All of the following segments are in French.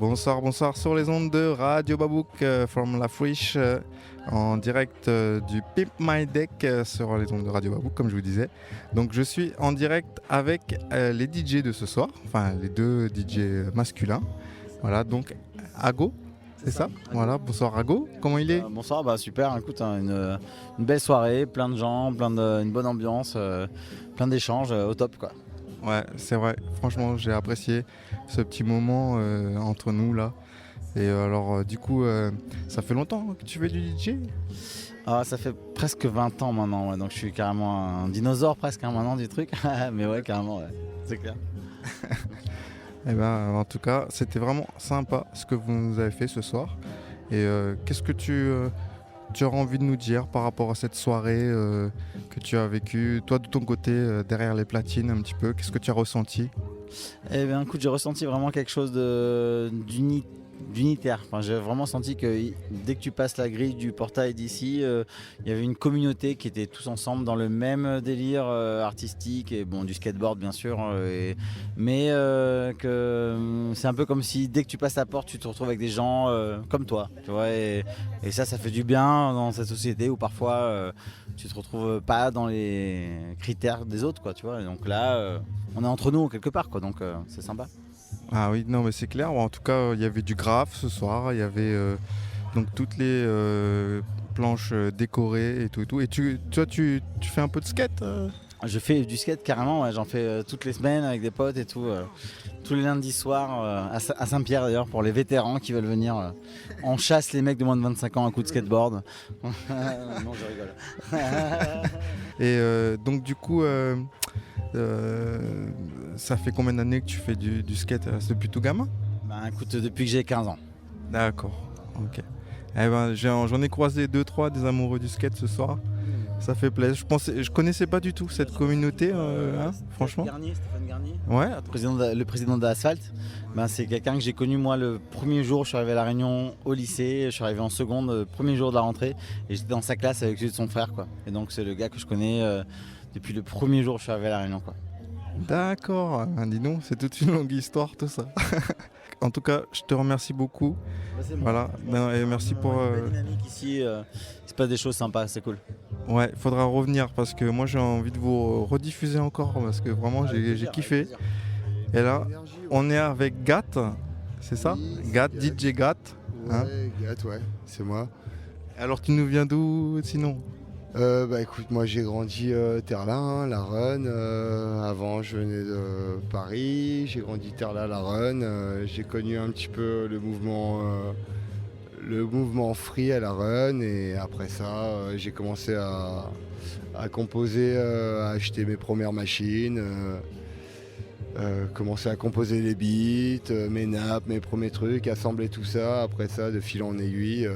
Bonsoir, bonsoir sur les ondes de Radio Babouk from La Friche en direct du Pimp My Deck sur les ondes de Radio Babouk comme je vous disais. Donc je suis en direct avec les DJ de ce soir, enfin les deux DJ masculins. Voilà, donc Ago, c'est ça. Voilà, bonsoir Ago, comment il est? Bonsoir, super, écoute, une belle soirée, plein de gens, une bonne ambiance, plein d'échanges, au top quoi. Ouais, c'est vrai, franchement j'ai apprécié ce petit moment entre nous là. Et alors du coup, ça fait longtemps que tu fais du DJ? Ça fait presque 20 ans maintenant, ouais, donc je suis carrément un dinosaure presque maintenant du truc, mais ouais carrément, ouais, c'est clair. Eh ben, en tout cas, c'était vraiment sympa ce que vous nous avez fait ce soir. Et qu'est-ce que tu auras envie de nous dire par rapport à cette soirée que tu as vécue, toi de ton côté, derrière les platines un petit peu, qu'est-ce que tu as ressenti? Eh bien écoute, j'ai ressenti vraiment quelque chose d'unitaire. Enfin, j'ai vraiment senti que dès que tu passes la grille du portail d'ici, il y avait une communauté qui était tous ensemble dans le même délire artistique et bon, du skateboard bien sûr. Mais que c'est un peu comme si dès que tu passes la porte, tu te retrouves avec des gens comme toi. Tu vois, et ça fait du bien dans cette société où parfois tu te retrouves pas dans les critères des autres, quoi. Tu vois. Et donc là, on est entre nous quelque part, quoi. Donc c'est sympa. Ah oui, non mais c'est clair. En tout cas, il y avait du graphe ce soir, il y avait donc toutes les planches décorées et tout et tout. Et toi, tu fais un peu de skate Je fais du skate carrément, ouais, j'en fais toutes les semaines avec des potes et tout, tous les lundis soirs à Saint-Pierre d'ailleurs pour les vétérans qui veulent venir. On chasse les mecs de moins de 25 ans à coups de skateboard. Non, je rigole. Et donc du coup, ça fait combien d'années que tu fais du skate? C'est depuis tout gamin? Écoute, depuis que j'ai 15 ans. D'accord, ok. Eh ben, j'en ai croisé 2-3 des amoureux du skate ce soir. Ça fait plaisir. Je connaissais pas du tout cette communauté, franchement. Stéphane Garnier, Ouais. le président d'Asphalt, c'est quelqu'un que j'ai connu moi le premier jour. Je suis arrivé à La Réunion au lycée, je suis arrivé en seconde, le premier jour de la rentrée, et j'étais dans sa classe avec celui de son frère, quoi. Et donc c'est le gars que je connais depuis le premier jour où je suis arrivé à La Réunion, quoi. D'accord, dis donc, c'est toute une longue histoire tout ça. En tout cas, je te remercie beaucoup. Voilà, et merci pour. Une dynamique ici, il se passe des choses sympas, c'est cool. Ouais, il faudra revenir parce que moi j'ai envie de vous rediffuser encore parce que vraiment j'ai kiffé. Et là, on est avec Gat, c'est ça? Oui, Gat, DJ Gat. Hein, Ouais, Gat, ouais, c'est moi. alors tu nous viens d'où sinon? Écoute, moi j'ai grandi Terlin, La Reune. Avant je venais de Paris, j'ai grandi Terlin, La Reune. J'ai connu un petit peu le mouvement free à La Reune, et après ça j'ai commencé à composer, à acheter mes premières machines. Commencer à composer les beats, mes nappes, mes premiers trucs, assembler tout ça. Après ça, de fil en aiguille,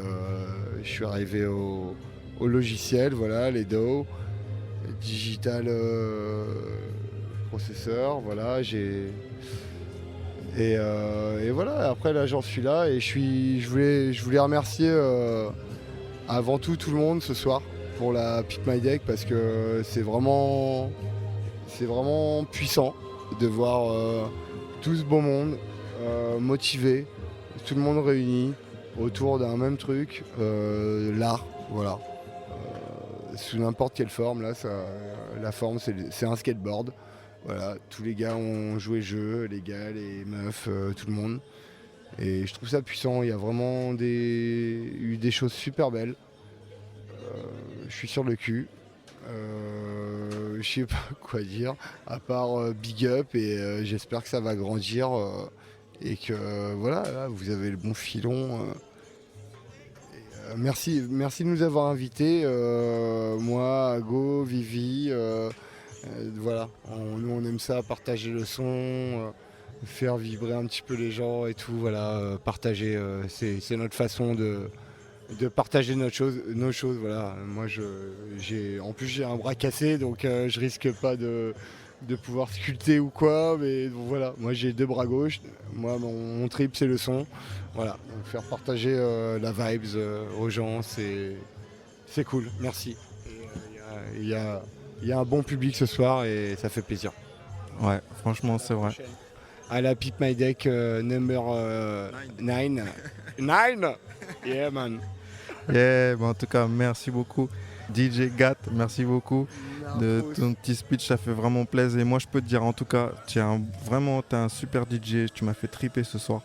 je suis arrivé au logiciel, voilà, les DAW, digital processeur, voilà, et voilà. Après là, j'en suis là, et je voulais remercier avant tout le monde ce soir pour la Pick My Deck, parce que c'est vraiment puissant de voir tout ce beau monde motivé, tout le monde réuni autour d'un même truc, l'art, voilà. Sous n'importe quelle forme, là, la forme c'est un skateboard. Voilà, tous les gars ont joué le jeu, les gars, les meufs, tout le monde. Et je trouve ça puissant, il y a vraiment eu des choses super belles. Je suis sur le cul. Je sais pas quoi dire, à part big up, et j'espère que ça va grandir et que voilà, là, vous avez le bon filon. Merci de nous avoir invités, moi, Ago, Vivi, voilà, nous on aime ça, partager le son, faire vibrer un petit peu les gens et tout, voilà, partager, c'est notre façon de partager nos choses, voilà. Moi en plus j'ai un bras cassé, donc je risque pas de pouvoir sculpter ou quoi, mais bon, voilà, moi j'ai 2 bras gauches, moi mon trip c'est le son, voilà, donc faire partager la vibes aux gens, c'est cool, merci. Il y a un bon public ce soir et ça fait plaisir. Ouais, franchement c'est vrai. à la Pip My Deck number 9. 9. Yeah, man. Yeah, en tout cas, merci beaucoup. DJ Gat, merci beaucoup de ton petit speech, ça fait vraiment plaisir. Et moi, je peux te dire, en tout cas, t'es un super DJ, tu m'as fait triper ce soir.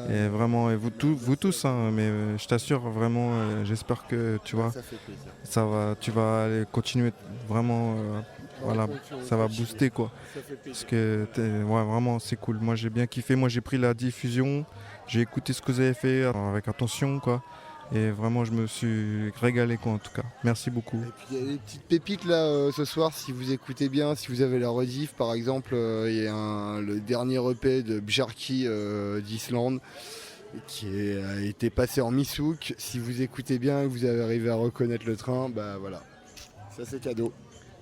Et vraiment, et vous tous, hein, mais je t'assure vraiment, j'espère que tu vois, Ça fait plaisir. tu vas aller continuer vraiment, voilà, ça va booster quoi. Ça fait plaisir. Parce que ouais, vraiment, c'est cool. Moi, j'ai bien kiffé. Moi, j'ai pris la diffusion, j'ai écouté ce que vous avez fait avec attention quoi. Et vraiment, je me suis régalé quoi en tout cas. Merci beaucoup. Et puis il y a des petites pépites là ce soir, si vous écoutez bien, si vous avez la rediff par exemple, il y a le dernier EP de Bjarki d'Islande qui a été passé en Misouk. Si vous écoutez bien et que vous avez arrivé à reconnaître le train, bah voilà, ça c'est cadeau.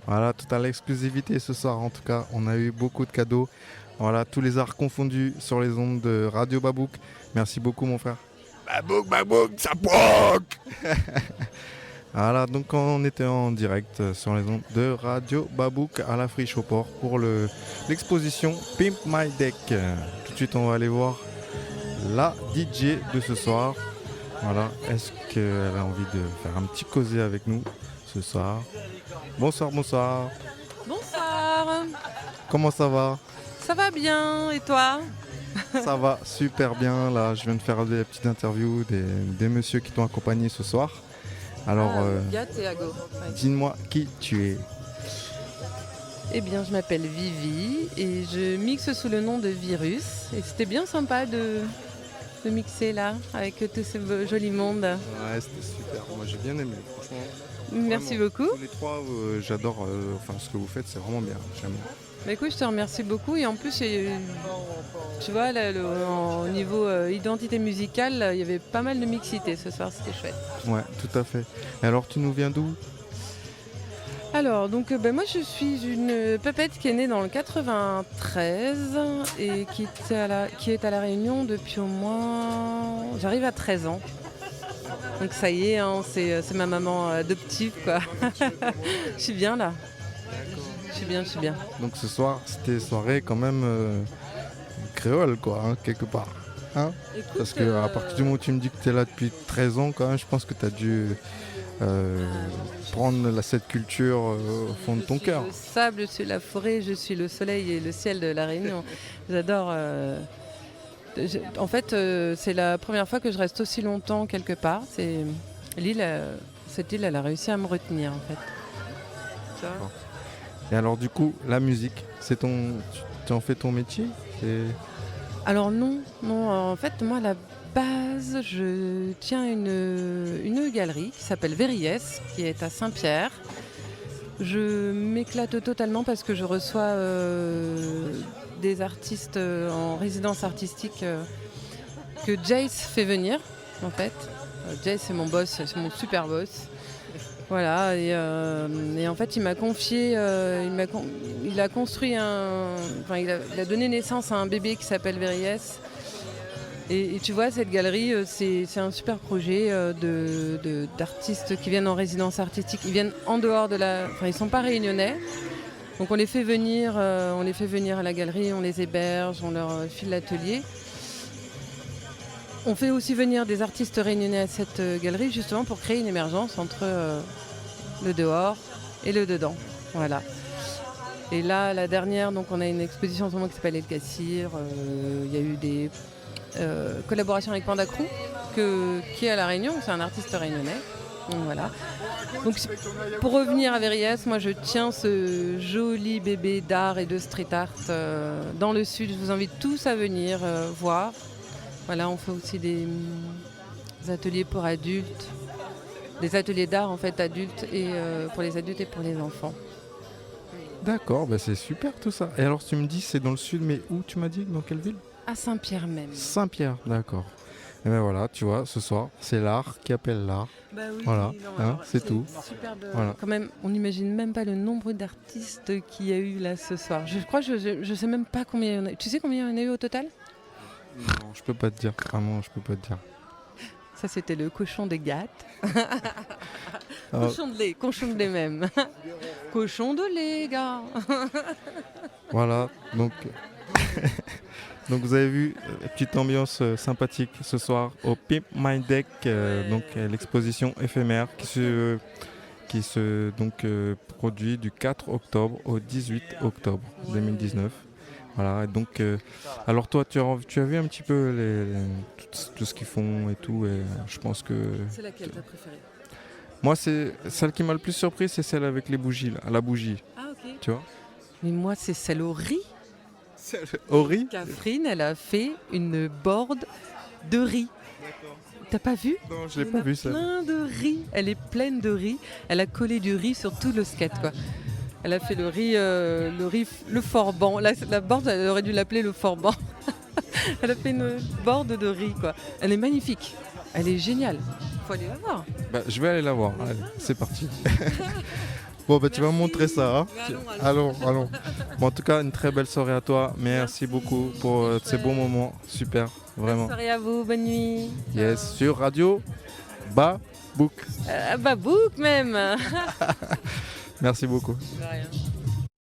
Voilà, tout à l'exclusivité ce soir en tout cas. On a eu beaucoup de cadeaux. Voilà, tous les arts confondus sur les ondes de Radio Babouk. Merci beaucoup mon frère. Babouk, ça poque. Voilà, donc on était en direct sur les ondes de Radio Babouk à la Friche au Port pour l'exposition Pimp My Deck. Tout de suite, on va aller voir la DJ de ce soir. Voilà, est-ce qu'elle a envie de faire un petit causé avec nous ce soir? Bonsoir. Bonsoir, Comment ça va? ça va bien et toi? Ça va super bien. Là, je viens de faire des petites interviews des messieurs qui t'ont accompagné ce soir. Alors, Gat et Ago. Ouais. dis-moi qui tu es. Eh bien, je m'appelle Vivi et je mixe sous le nom de Virus. Et c'était bien sympa de mixer là avec tout ce joli monde. Ouais, c'était super. Moi, j'ai bien aimé, franchement. Merci Vraiment, beaucoup. Tous les trois, j'adore. Ce que vous faites, c'est vraiment bien. J'aime. Bah, écoute, je te remercie beaucoup. Et en plus, tu vois, là, au niveau identité musicale, là, il y avait pas mal de mixité ce soir. C'était chouette. Ouais, tout à fait. Et alors, tu nous viens d'où? Alors, donc, moi, je suis une pépette qui est née dans le 93 et qui est à La Réunion depuis au moins... J'arrive à 13 ans. Donc ça y est, hein, c'est ma maman adoptive, quoi. Je suis bien là. Je suis bien. Donc, ce soir, c'était soirée quand même créole, quoi, hein, quelque part. Hein? Écoute, Parce qu'à partir du moment où tu me dis que tu es là depuis 13 ans, quand même, je pense que tu as dû prendre cette culture au fond de ton cœur. Je suis le sable, je suis la forêt, je suis le soleil et le ciel de La Réunion. J'adore. En fait, c'est la première fois que je reste aussi longtemps quelque part. Cette île, elle a réussi à me retenir, en fait. Tu vois. Et alors, du coup, la musique, tu en fais ton métier? Alors non, en fait, moi, à la base, je tiens une galerie qui s'appelle Verriès, qui est à Saint-Pierre. Je m'éclate totalement parce que je reçois des artistes en résidence artistique que Jace fait venir, en fait. Jace, c'est mon boss, c'est mon super boss. Voilà, et en fait, il m'a confié, il a construit il a donné naissance à un bébé qui s'appelle Verriès. Et tu vois, cette galerie, c'est un super projet d'artistes qui viennent en résidence artistique. Ils viennent en dehors ils sont pas réunionnais. Donc on les fait venir à la galerie, on les héberge, on leur file l'atelier. On fait aussi venir des artistes réunionnais à cette galerie justement pour créer une émergence entre le dehors et le dedans. Voilà. Et là, la dernière, donc on a une exposition en ce moment qui s'appelle El Cassir. Il y a eu des collaborations avec Panda Crew, qui est à La Réunion, c'est un artiste réunionnais. Donc voilà. Donc pour revenir à Verriès, moi je tiens ce joli bébé d'art et de street art dans le sud. Je vous invite tous à venir voir. Voilà, on fait aussi des ateliers pour adultes, des ateliers d'art en fait adultes et pour les adultes et pour les enfants. D'accord, bah c'est super tout ça. Et alors tu me dis c'est dans le sud, mais où tu m'as dit? Dans quelle ville? À Saint-Pierre même. Saint-Pierre, d'accord. Et ben voilà, tu vois, ce soir, c'est l'art qui appelle l'art. Bah oui, Voilà, hein, c'est tout. Superbe. Voilà. Quand même, on n'imagine même pas le nombre d'artistes qu'il y a eu là ce soir. Je crois que je sais même pas combien il y en a eu. Tu sais combien il y en a eu au total? Non, je peux pas te dire, vraiment, je peux pas te dire. Ça, c'était le cochon des gâtes. Alors, Cochon de lait même. Cochon de lait, gars. voilà, donc Donc vous avez vu, petite ambiance sympathique ce soir au Pimp My Deck, donc l'exposition éphémère qui se produit du 4 octobre au 18 octobre 2019. Voilà, et donc, alors toi, tu as vu un petit peu tout ce qu'ils font et tout, et je pense que... C'est laquelle t'as préférée? Moi, c'est celle qui m'a le plus surpris, c'est celle avec les bougies, là, la bougie, Ah ok. tu vois. Mais moi c'est celle au riz. Au riz. Catherine, elle a fait une board de riz. T'as pas vu? Non, je l'ai Il y en pas a vu ça. plein de riz. Elle est pleine de riz. Elle a collé du riz sur tout le skate, quoi. Elle a fait le riz, le forban. La board, elle aurait dû l'appeler le forban. Elle a fait une board de riz, quoi. Elle est magnifique. Elle est géniale. Faut aller la voir. Bah, je vais aller la voir. Allez, c'est parti. Bon, bah, tu vas me montrer ça. Hein. Mais allons. Allons. Bon, en tout cas, une très belle soirée à toi. Merci beaucoup pour ces bons moments. Super, vraiment. Bonne soirée à vous, bonne nuit. Yes, sur Radio Babouk. Babouk même. Merci beaucoup. De rien.